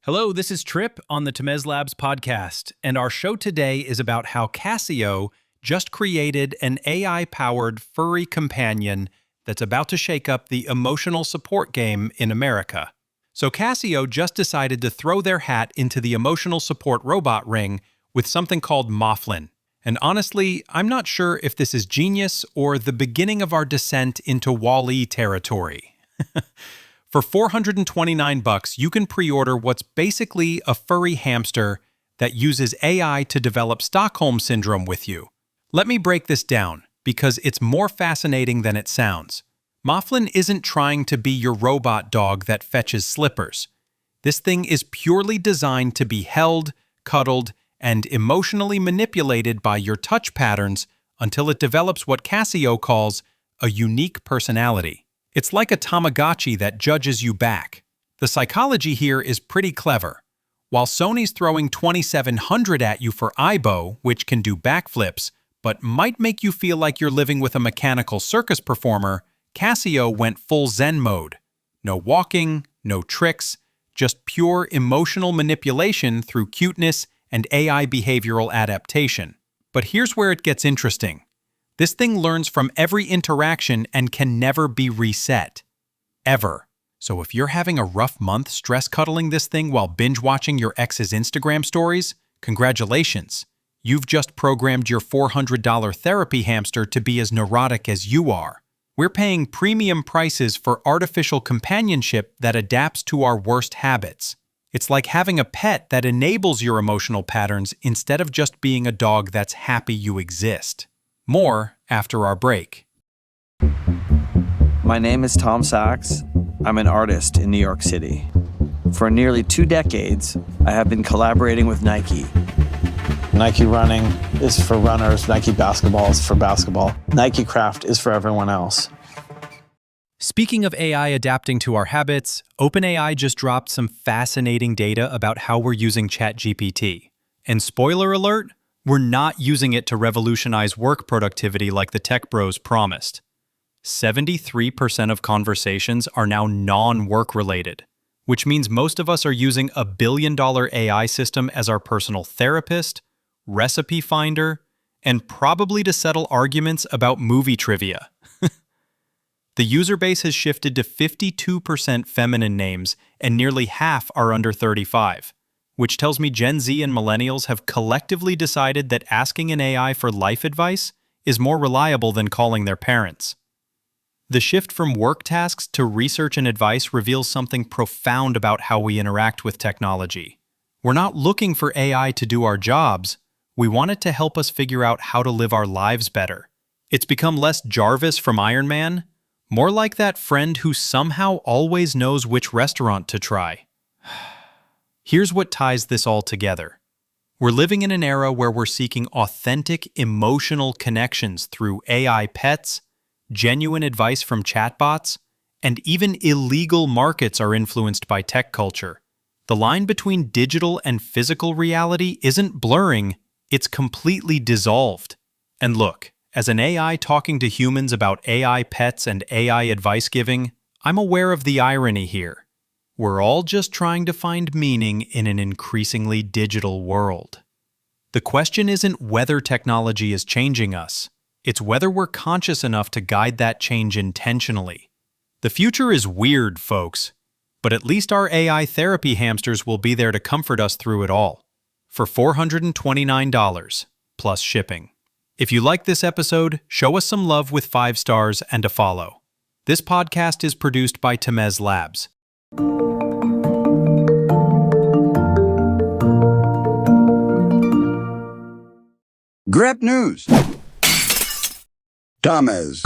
Hello, this is Trip on the Casio'S Labs podcast, and our show today is about how Casio just created an AI-powered furry companion that's about to shake up the emotional support game in America. So Casio just decided to throw their hat into the emotional support robot ring with something called Moflin. And honestly, I'm not sure if this is genius or the beginning of our descent into Wall-E territory. For $429, you can pre-order what's basically a furry hamster that uses AI to develop Stockholm Syndrome with you. Let me break this down, because it's more fascinating than it sounds. Moflin isn't trying to be your robot dog that fetches slippers. This thing is purely designed to be held, cuddled, and emotionally manipulated by your touch patterns until it develops what Casio calls a unique personality. It's like a Tamagotchi that judges you back. The psychology here is pretty clever. While Sony's throwing 2700 at you for Aibo, which can do backflips, but might make you feel like you're living with a mechanical circus performer, Casio went full Zen mode. No walking, no tricks, just pure emotional manipulation through cuteness and AI behavioral adaptation. But here's where it gets interesting. This thing learns from every interaction and can never be reset. Ever. So if you're having a rough month stress cuddling this thing while binge-watching your ex's Instagram stories, congratulations. You've just programmed your $400 therapy hamster to be as neurotic as you are. We're paying premium prices for artificial companionship that adapts to our worst habits. It's like having a pet that enables your emotional patterns instead of just being a dog that's happy you exist. More after our break. My name is Tom Sachs. I'm an artist in New York City. For nearly 2 decades, I have been collaborating with Nike. Nike running is for runners, Nike basketball is for basketball. Nike craft is for everyone else. Speaking of AI adapting to our habits, OpenAI just dropped some fascinating data about how we're using ChatGPT. And spoiler alert, we're not using it to revolutionize work productivity like the tech bros promised. 73% of conversations are now non-work related, which means most of us are using a billion-dollar AI system as our personal therapist, recipe finder, and probably to settle arguments about movie trivia. The user base has shifted to 52% feminine names, and nearly half are under 35. Which tells me Gen Z and millennials have collectively decided that asking an AI for life advice is more reliable than calling their parents. The shift from work tasks to research and advice reveals something profound about how we interact with technology. We're not looking for AI to do our jobs, we want it to help us figure out how to live our lives better. It's become less Jarvis from Iron Man, more like that friend who somehow always knows which restaurant to try. Here's what ties this all together. We're living in an era where we're seeking authentic emotional connections through AI pets, genuine advice from chatbots, and even illegal markets are influenced by tech culture. The line between digital and physical reality isn't blurring, it's completely dissolved. And look, as an AI talking to humans about AI pets and AI advice giving, I'm aware of the irony here. We're all just trying to find meaning in an increasingly digital world. The question isn't whether technology is changing us, it's whether we're conscious enough to guide that change intentionally. The future is weird, folks, but at least our AI therapy hamsters will be there to comfort us through it all. For $429, plus shipping. If you like this episode, show us some love with 5 stars and a follow. This podcast is produced by Casio'S Labs. Grab News. Casio'S.